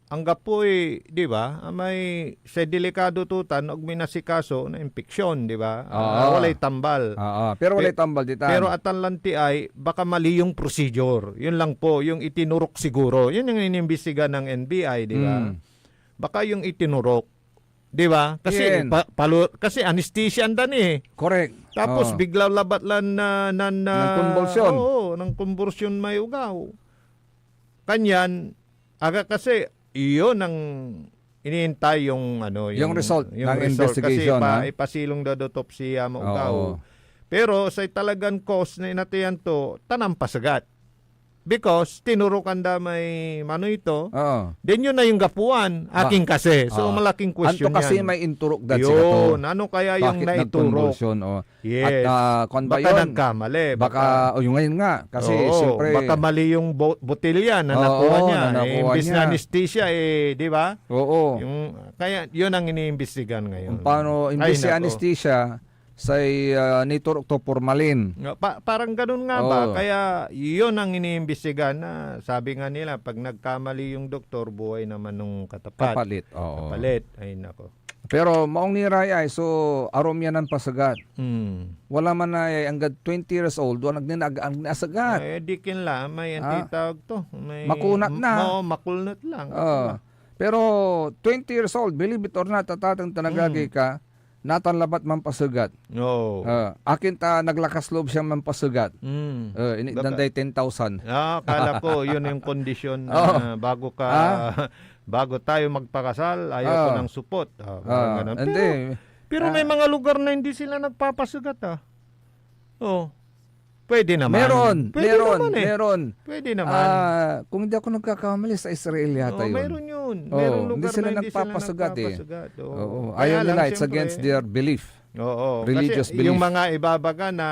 ang gapoy, di ba? May sa delikado tutan og minasikaso na impeksyon, di ba? Walay tambal. Pero walay tambal ditan. Pero atan lanti ay baka mali yung procedure. Yun lang po, yung itinurok siguro. Yun yung inimbestiga ng NBI, di ba? Baka yung itinurok, di ba? Kasi kasi anesthesia andan eh. Correct. Tapos bigla labat lan ng convulsion. Oo, ng convulsion may ugaw. Kanyan aga kasi iyon ang iniintay yung yung result ng investigation kasi ipasilong daw autopsy mo ugaw. Pero sa talagang cause na inatayan to tanang pasagat. Because tinurukan da may mano ito. Then yun na yung gapuan aking kasi. So malaking question Anto kasi yan. may inturok dat sila to. Ano kaya yung bakit naiturok? At Yes. kung ba baka yun, nagkamali. baka yung ngayon nga kasi siyempre baka mali yung botelya na nakuha niya. na nakuha Imbis niya. na anesthesia di ba? Oo. Kaya yun ang iniimbestigan ngayon. Kung paano imbis si anesthesia say niturok to formalin. Parang ganun nga ba? Kaya yun ang iniimbestigan na sabi nga nila pag nagkamali yung doktor buhay naman nung katapat. Kapalit. Ay nako. Pero maong niraya so arom yan ang pasagat. Wala man na hanggang 20 years old wala nagnasagat. Dikin lang may antitawag to. May makunat na. Makulnat lang. Pero 20 years old, believe it or not, tatatang tanagagi ka, natan labat mampasugat. Akin ta naglakas loob siyang mampasugat. Danday 10,000. Kala ko yun yung kondisyon na bago tayo magpakasal, ayaw ko ng supot. Pero may mga lugar na hindi sila nagpapasugat Pwede naman. Meron. Pwede naman. Kung hindi ako nagkakamali sa Israel yata yun. Meron yun. Meron lugar hindi sila na nagpapasugat Ayaw nila, it's against their belief. Religious kasi belief. Yung mga ibabaga na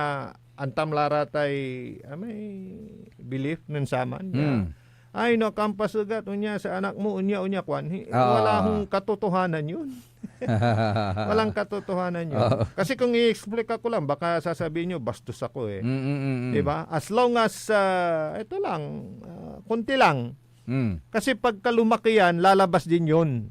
antam laratay may belief nun saman. Ay no, kampasugat unya sa anak mo unya kwan. Wala hong katotohanan yun. Walang katotohanan yun. Kasi kung i-explain ko lang, baka sasabihin nyo, bastos ako eh. Diba? As long as, ito lang, kunti lang. Kasi pagka lumaki yan, lalabas din yun.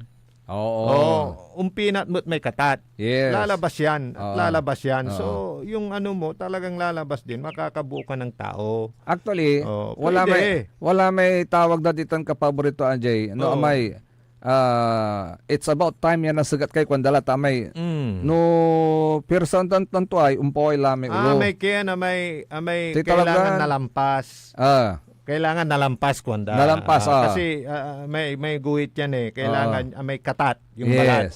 Umpinat mo't may katat. Yes. Lalabas yan. Lalabas yan. So, yung ano mo, talagang lalabas din. Makakabuo ka ng tao. Actually, wala may tawag na dito ang kapaborito, Ajay. Amay, it's about time yan nasagat kay Kwandala tamay. No person tanto ay umpoy lamay ulo. May kaya na may kailangan nalampas. Kailangan nalampas kwanda. Kasi may guhit yan eh. Kailangan may katat yung balat.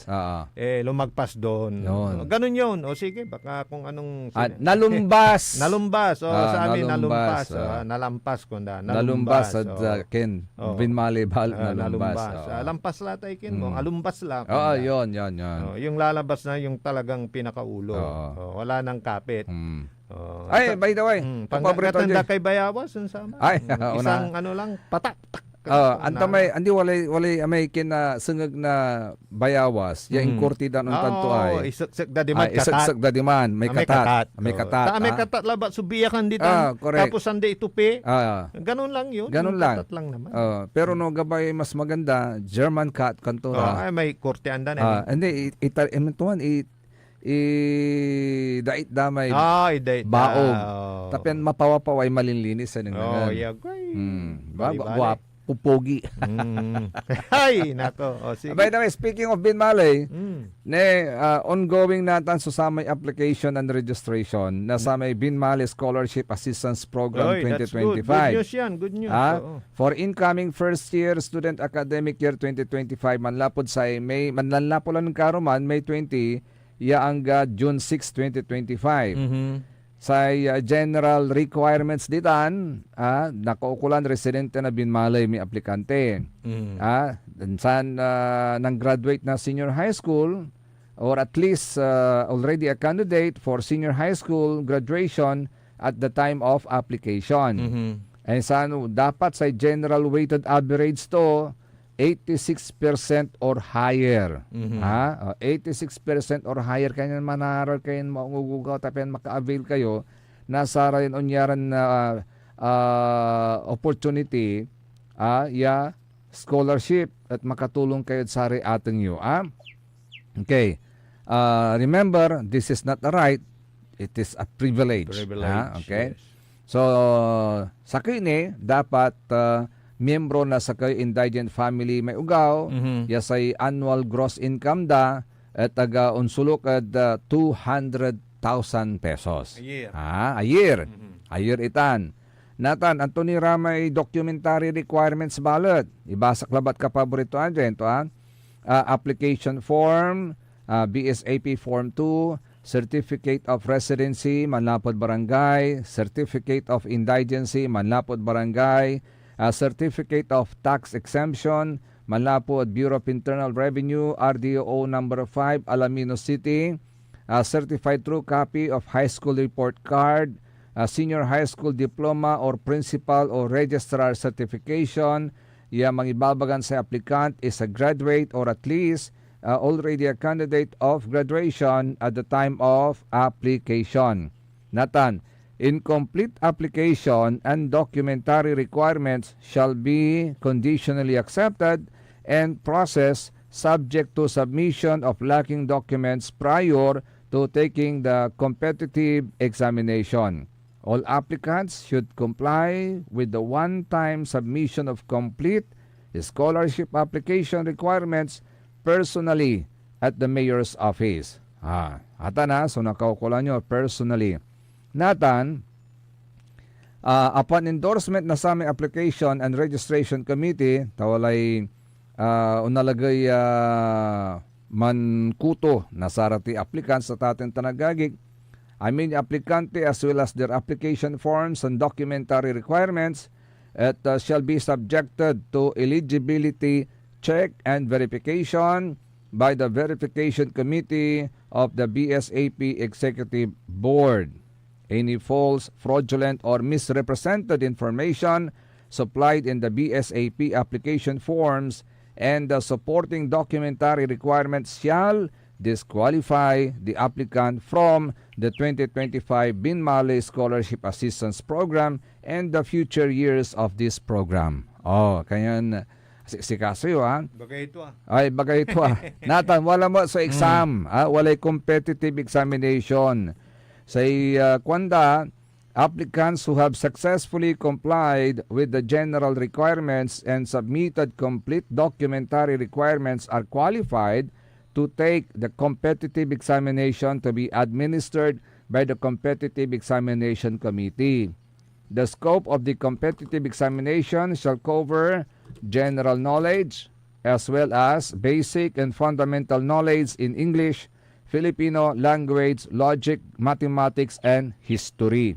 Lumagpas doon. Ganun yun. O sige, baka kung anong nalumbas. Nalumbas. Sa amin nalumbas. Nalampas kwanda. Nalumbas at ken binmali bal nalumbas. Lampas la tay ken mo. Alumbas la. Yon. Yung lalabas na yung talagang pinakaulo. Wala nang kapit. Ay, by the way, pagkatanda kay Bayawas sama. Isang ano lang patak. Andi walay may kinasengeg na Bayawas, ya inkurtidan on tanto ay. Isagsag da diman, may katat. May katat labat subiyakan dito. Tapos ande itupi. Ganun lang yun. Ganun lang. Katat lang naman. Pero no gabay mas maganda German cat kantora. May korte anda na. Hindi ementuan dait damay baog tapen mapawapaway malinlinis sa nangan guwapo pupogi ay nako sige. By the way, speaking of Binmalay ongoing natan so sa may application and registration na sa may Binmalay Scholarship Assistance Program 2025. Good news yan, good news. For incoming first year student academic year 2025 manlapod sa May manlalapod lang karuman May 20 hanggang June 6, 2025. sa general requirements ditan, nakaukulan residente na binmalay may aplikante. Saan nang graduate na senior high school or at least already a candidate for senior high school graduation at the time of application. And saan dapat sa general weighted average to 86% or higher. 86% or higher kanya manaral kayo maungugugaw tapian maka-avail kayo nasa rin unyaran na opportunity scholarship at makatulong kayo sa rin ating iyo. Okay. Remember, this is not a right, it is a privilege. Okay. Yes. So, sa kini dapat miyembro na sa kayo indigent family may ugaw, yasay annual gross income da at taga unsulok at 200,000 pesos. A year. A year. A year itan. Natan, Anthony Ramay documentary requirements ballot. Ibasak labat ka paborito dyan. Application form, BSAP Form 2, Certificate of Residency, Manlapod Barangay, Certificate of Indigency, Manlapod Barangay, Certificate of Tax Exemption, Manlapod Bureau of Internal Revenue, RDO number 5, Alaminos City, Certified True Copy of High School Report Card, Senior High School Diploma or Principal or Registrar Certification. Yung mangibabagan sa applicant is a graduate or at least already a candidate of graduation at the time of application. Natan, incomplete application and documentary requirements shall be conditionally accepted and processed subject to submission of lacking documents prior to taking the competitive examination. All applicants should comply with the one-time submission of complete scholarship application requirements personally at the mayor's office. So nakaukulan nyo personally. Natan, upon endorsement na sa aming application and registration committee, tawalay unalagay mankuto na sarati applicants sa tating tanagagig, applicante as well as their application forms and documentary requirements shall be subjected to eligibility check and verification by the verification committee of the BSAP Executive Board. Any false, fraudulent, or misrepresented information supplied in the BSAP application forms and the supporting documentary requirements shall disqualify the applicant from the 2025 Binmali Scholarship Assistance Program and the future years of this program. Kanyan si kaso Bagay ito Ay, bagay ito Natan, wala mo sa exam. Walay competitive examination. Sa kwanda, applicants who have successfully complied with the general requirements and submitted complete documentary requirements are qualified to take the competitive examination to be administered by the Competitive Examination Committee. The scope of the competitive examination shall cover general knowledge as well as basic and fundamental knowledge in English, Filipino language, logic, mathematics, and history.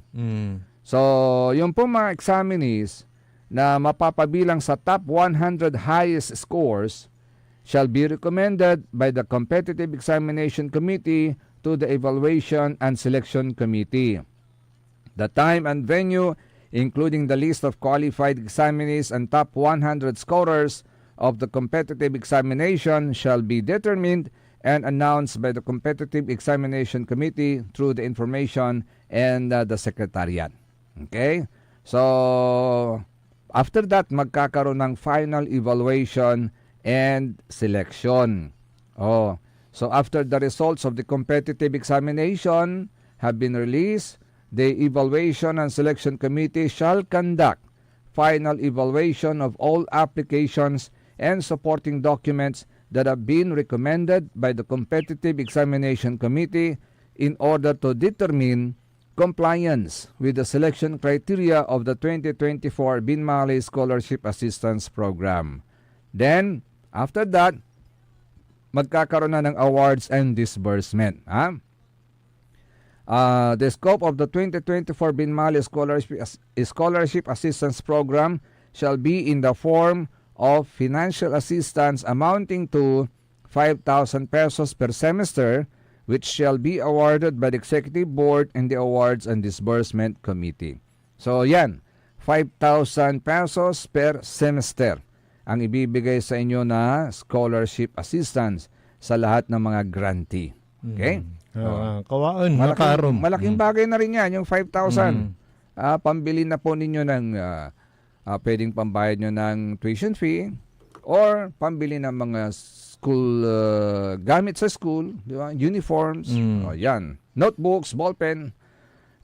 So, yung po mga examinees na mapapabilang sa top 100 highest scores shall be recommended by the Competitive Examination Committee to the Evaluation and Selection Committee. The time and venue, including the list of qualified examinees and top 100 scorers of the competitive examination, shall be determined and announced by the Competitive Examination Committee through the information and the Secretariat. Okay? So, after that, magkakaroon ng final evaluation and selection. So after the results of the competitive examination have been released, the Evaluation and Selection Committee shall conduct final evaluation of all applications and supporting documents that have been recommended by the Competitive Examination Committee in order to determine compliance with the selection criteria of the 2024 Binmali Scholarship Assistance Program. Then, after that, magkakaroon na ng awards and disbursement. The scope of the 2024 Binmali Scholarship Assistance Program shall be in the form of financial assistance amounting to 5,000 pesos per semester, which shall be awarded by the Executive Board and the Awards and Disbursement Committee. So yan, 5,000 pesos per semester ang ibibigay sa inyo na scholarship assistance sa lahat ng mga grantee. Okay? Kawaan, makaroon. Malaking bagay na rin yan, yung 5,000. Pambili na po ninyo ng pwedeng pambayad nyo ng tuition fee or pambili ng mga school gamit sa school, di ba? Uniforms, yan. Notebooks, ballpen,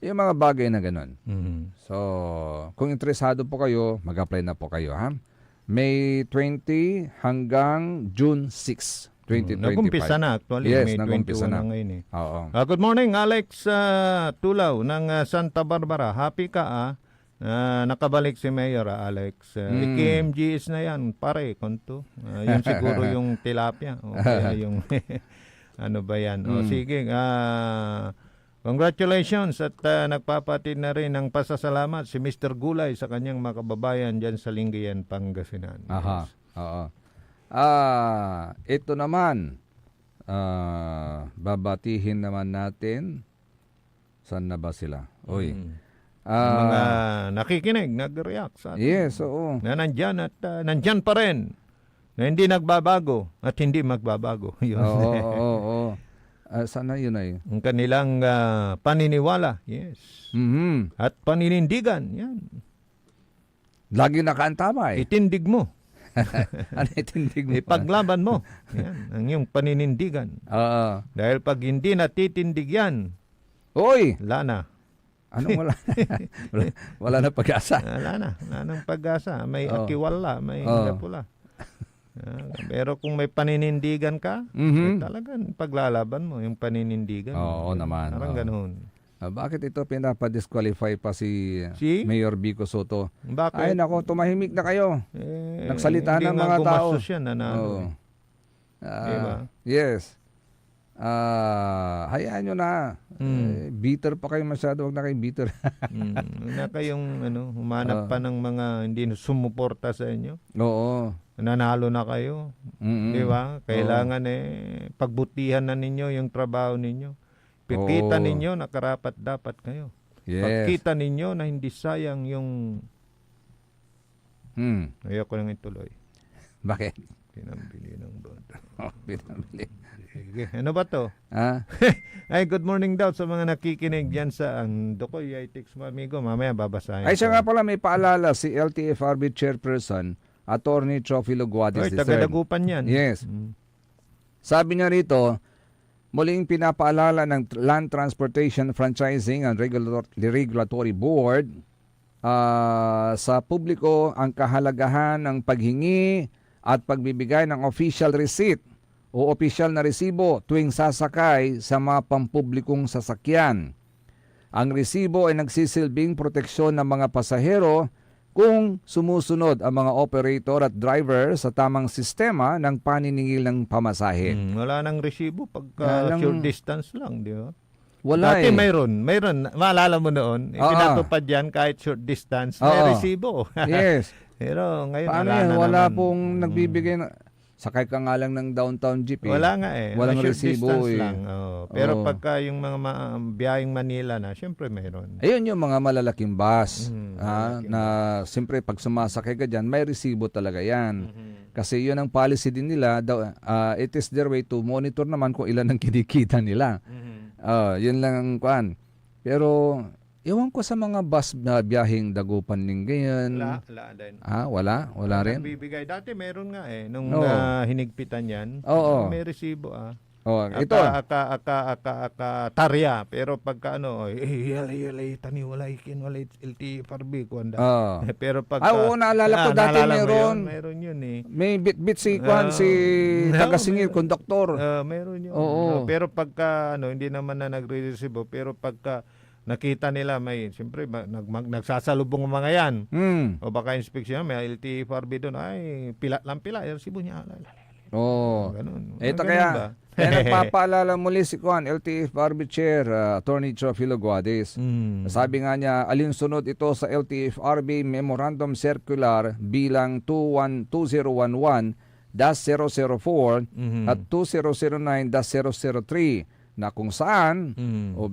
yung mga bagay na ganun. So, kung interesado po kayo, mag-apply na po kayo, ha? May 20 hanggang June 6, 2025. Nagumpisa na actually. Yes, May nagumpisa 21 na. ngayon eh. Oo. Good morning, Alex Tulaw ng Santa Barbara. Happy ka nakabalik si Mayor Alex. KMGS na yan, pare, konto. Yun siguro yung tilapia. O kaya yung ano ba yan? O sige, congratulations at nagpapatid na rin ng pasasalamat si Mr. Gulay sa kanyang mga kababayan dyan sa Lingayen, Pangasinan. Aha, oo. Ito naman, babatihin naman natin. Saan na ba sila? Uy. Mga nakikinig, nag-react sa atin. Yes, oo. Na nandyan at nandyan pa rin. Na hindi nagbabago at hindi magbabago. Yun. Oo. Sana yun ay. Ang kanilang paniniwala. Yes. At paninindigan. Yan. Lagi nakaantamay. Itindig mo. Ano itindig mo? Ipaglaban mo. Yan. Ang iyong paninindigan. Dahil pag hindi natitindig yan, Uy! wala na. Anong wala? Wala na pag-asa. Wala na. Wala nang pag-asa. May akiwala. May pula. Pero kung may paninindigan ka, talagang paglalaban mo yung paninindigan. Oo naman. Parang ganoon. Bakit ito pinapa-disqualify pa si Mayor Vico Soto? Bakit? Ay nako, tumahimik na kayo. Nagsalita ng mga tao. Hindi nga yan, diba? Yes. Hayaan nyo na. Bitter pa kayo masyado. Huwag na kayo bitter. Huwag na kayong humanap pa ng mga hindi sumuporta sa inyo. Oo. Nanalo na kayo. Di ba? Kailangan pagbutihan na ninyo yung trabaho ninyo. Pagkita ninyo na karapat dapat kayo. Yes. Pagkita ninyo na hindi sayang yung ayoko nang ituloy. Bakit? Pinambili ng boto. Pinambili. Sige. Ano ba to? Ay, good morning daw sa mga nakikinig dyan sa Dokoy Itix mo, amigo. Mamaya babasahin. Ay, siya nga pala may paalala si LTFRB Chairperson Attorney Chofilo Guadis III. Taga-Dagupan yan. Yes. Sabi niya rito, muling pinapaalala ng Land Transportation Franchising and Regulatory Board sa publiko ang kahalagahan ng paghingi at pagbibigay ng official receipt o official na resibo tuwing sasakay sa mga pampublikong sasakyan. Ang resibo ay nagsisilbing proteksyon ng mga pasahero kung sumusunod ang mga operator at driver sa tamang sistema ng paniningil ng pamasahe. Wala nang resibo pagka short distance lang, di ba? Wala Dati mayroon. Maalala mo noon, pinatupad yan kahit short distance, may resibo. Yes. Pero ngayon, paano yan? Wala pong nagbibigay na... Sakay ka nga lang ng downtown jeep eh. Wala nga eh. Walang short resibo distance eh. lang. Pero pagka yung mga biyaheng Manila na, syempre mayroon. Ayun yung mga malalaking bus. Na siyempre pag sumasakay ka dyan, may resibo talaga yan. Kasi yun ang policy din nila. It is their way to monitor naman kung ilan ang kinikita nila. Yun lang ang kuan. Pero... Ewan ko sa mga bus na biyaheng Dagupan Lingayen. Wala din. Wala? Wala rin? Nagbibigay. Dati meron nga eh. Nung hinigpitan yan, may resibo ito. Tarya. Pero pagka yalay, tani, walay, kin, walay, LT, parbi, kuwanda. Pero pagka... naalala ko dati meron. Meron yun eh. May bit-bit si taga-singil, konduktor. Meron yun. Pero pagka, hindi naman na nagre-resibo, pero pagka nakita nila siyempre nagsasalubong ang mga yan. O baka inspeksyon, may LTFRB doon, ay pila, yung resibo niya. Ganun. Ito kaya, Nagpapaalala muli si Juan, LTFRB Chair, Attorney Teofilo Guadis. Sabi nga niya, alinsunod ito sa LTFRB Memorandum Circular bilang 2011-004 at 2009-003 na kung saan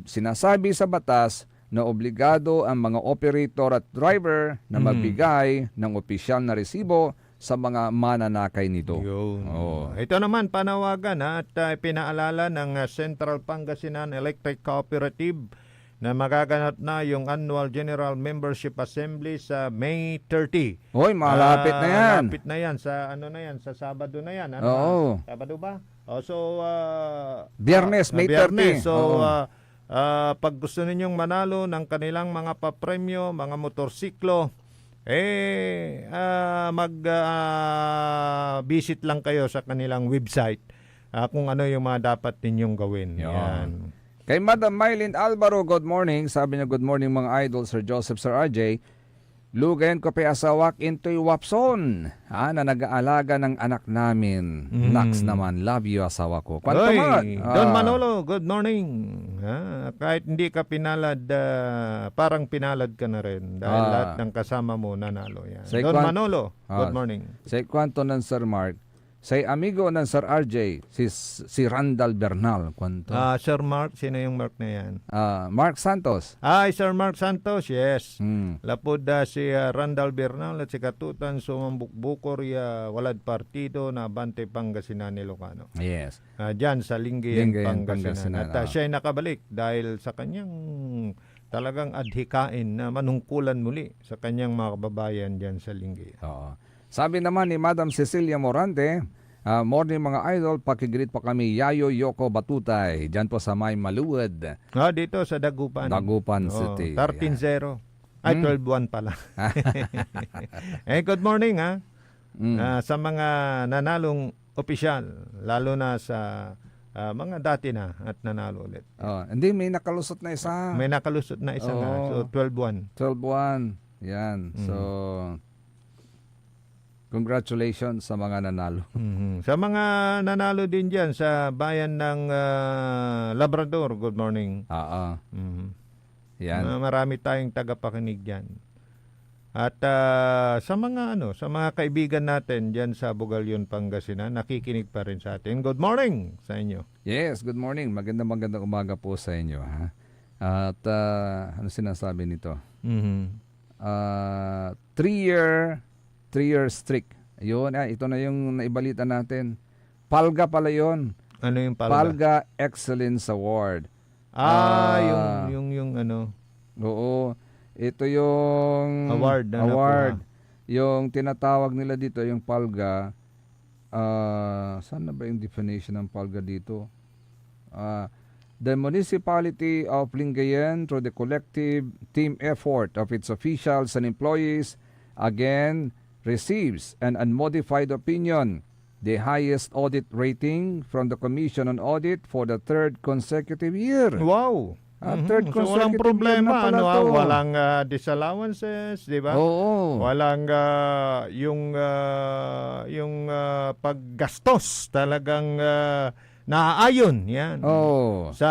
sinasabi sa batas na obligado ang mga operator at driver na magbigay ng opisyal na resibo sa mga mananakay nito. Ito naman panawagan at pinaalala ng Central Pangasinan Electric Cooperative na magaganap na yung Annual General Membership Assembly sa May 30. Hoy, malapit na yan. Malapit na yan sa sa Sabado na yan. Oo. Sabado ba? Biyernes, May 30. So pag gusto ninyong manalo ng kanilang mga papremyo, mga motorsiklo, mag-visit lang kayo sa kanilang website kung ano yung mga dapat ninyong gawin. Yan. Kay Madam Mylene Alvaro, good morning. Sabi niya, good morning mga idol, Sir Joseph, Sir RJ. Lugayan ko pa asawak into'y wapson na nag-aalaga ng anak namin. Naks naman, love you asawa ko. Don Manolo, good morning. Kahit hindi ka pinalad, parang pinalad ka na rin dahil lahat ng kasama mo nanalo. Yan. Don Manolo, good morning. Sa kwanto ng Sir Mark, sa amigo ng Sir RJ, si Randall Bernal. Kwanto? Sir Mark, sino yung Mark na yan? Mark Santos. Sir Mark Santos, yes. Lapod si Randall Bernal at si Katutan Sumambukbukor walad partido na Bante Pangasinan Ilocano. Yes. Diyan sa Lingayen, Pangasinan. At siya ay nakabalik dahil sa kanyang talagang adhikain na manungkulan muli sa kanyang mga kababayan diyan sa Lingayen. Oo. Sabi naman ni Madam Cecilia Morante, morning mga idol, pakigreet pa kami Yayo Yoko Batutay, dyan po sa May Maluwad. Dito sa Dagupan. Dagupan City. 13-0. 12-1 pala. Good morning sa mga nanalong opisyal, lalo na sa mga dati na at nanalo ulit. Hindi, may nakalusot na isa. May nakalusot na isa nga. So 12-1. 12-1. Yan. So congratulations sa mga nanalo. Sa mga nanalo din dyan sa bayan ng Labrador, good morning. Yan. Marami tayong tagapakinig dyan. At sa mga kaibigan natin dyan sa Bugalyon, Pangasinan, nakikinig pa rin sa atin. Good morning sa inyo. Yes, good morning. Magandang umaga po sa inyo. At ano sinasabi nito? 3-year streak. Ayun, ito na yung naibalita natin. Palga pala yun. Ano yung Palga? Palga Excellence Award. Yung ano. Oo. Ito yung award. Yung tinatawag nila dito, yung Palga. Saan na ba yung definition ng Palga dito? The municipality of Lingayen, through the collective team effort of its officials and employees, again receives an unmodified opinion, the highest audit rating from the Commission on Audit for the 3rd consecutive year. Wow! Third so walang problema, walang disallowances, di ba? Oo. Walang yung paggastos talagang naaayon yan sa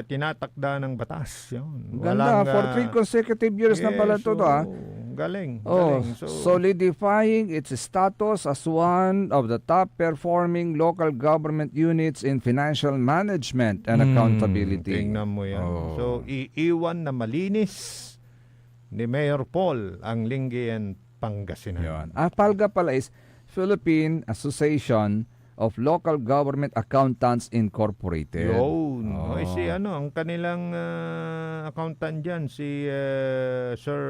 tinatakda ng batas. Yun. Ganda, for 3 consecutive years na pala ito. Galing. Solidifying its status as one of the top performing local government units in financial management and accountability. Tingnan mo yan. So, iiwan na malinis ni Mayor Paul ang Lingayen, Pangasinan. Palga pala is Philippine Association of Local Government Accountants Incorporated. Yun. Ang kanilang accountant dyan, si Sir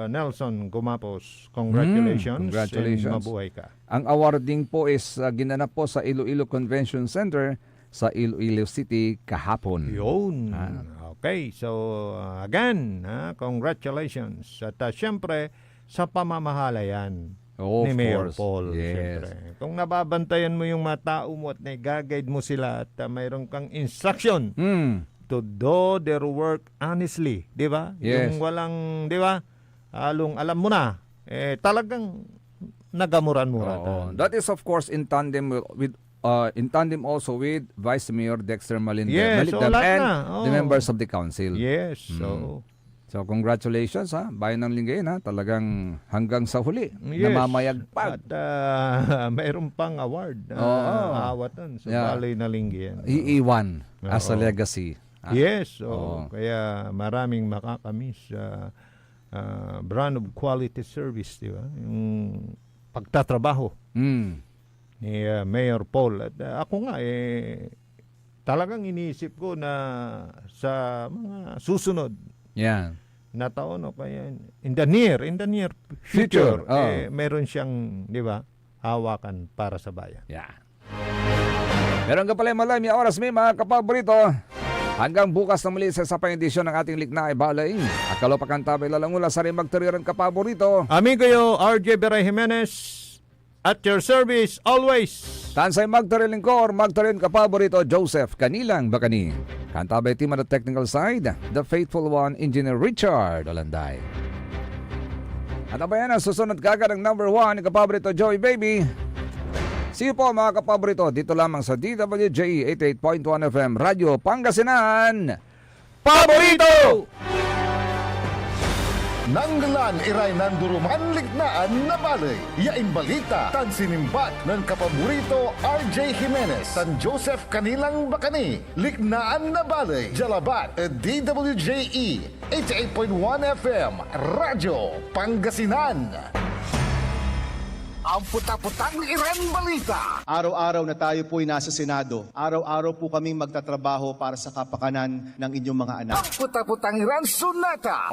Nelson Gumapos. Congratulations. Congratulations. Mabuhay ka. Ang awarding po is ginanap po sa Iloilo Convention Center sa Iloilo City kahapon. Yun. Okay. So, again, congratulations. At syempre, sa pamamahala yan. Ni Mayor Paul. Yes. Siyempre. Kung nababantayan mo yung mga tao mo at nag-guide mo sila at mayroon kang instruction to do their work honestly, di ba? Yes. Yung walang, di ba? Alam mo na, talagang nagamuran-muratan. That is of course in tandem with in tandem also with Vice Mayor Dexter Malindem, Yes, Malindem lahat and na. the Oh. members of the council. Yes, so... So congratulations ha, bayan ng Lingayen ha, talagang hanggang sa huli, Yes. namamayagpag. At mayroon pang award na awatan sa Yeah. Balay na Lingayen. Iiwan as a Oo. legacy. Ah, Yes, Oo. kaya maraming makakamiss brand of quality service, di ba? Yung pagtatrabaho Mm. ni Mayor Paul. At ako nga, talagang iniisip ko na sa mga susunod Yan. na taon o kaya in the near Future, future, oh. meron siyang, di ba, hawakan para sa bayan. Yeah. Meron ka pala malay, may oras may mga kapaborito. Hanggang bukas na muli sa sapang edisyon ng ating Liknaay Balay. Akalo pa kantabay lalangula sa rin magturiran kapaborito. Amigo yo, RJ Beray Jimenez, at your service always. Tansay magturiling ko or magturin kapaborito Joseph Kanilang Bakani. Kantabay team on the technical side, the faithful one, Engineer Richard Olanday. At abayan ang susunod kagad ng number 1 kapaborito Joey Baby. See you po mga kapaborito dito lamang sa DWJ 88.1 FM Radyo Pangasinan. Paborito! Nanggalan iray ng duruman lignaan na balay. Yain balita tan sinimbat ng kapaborito RJ Jimenez tan Joseph Kanilang Bakani. Lignaan na balay. Jalabat DWJE 88.1 FM Radyo Pangasinan. Ang puta-putang iran balita. Araw-araw na tayo po'y nasa Senado. Araw-araw po kaming magtatrabaho para sa kapakanan ng inyong mga anak. Ang puta-putang iran sunata.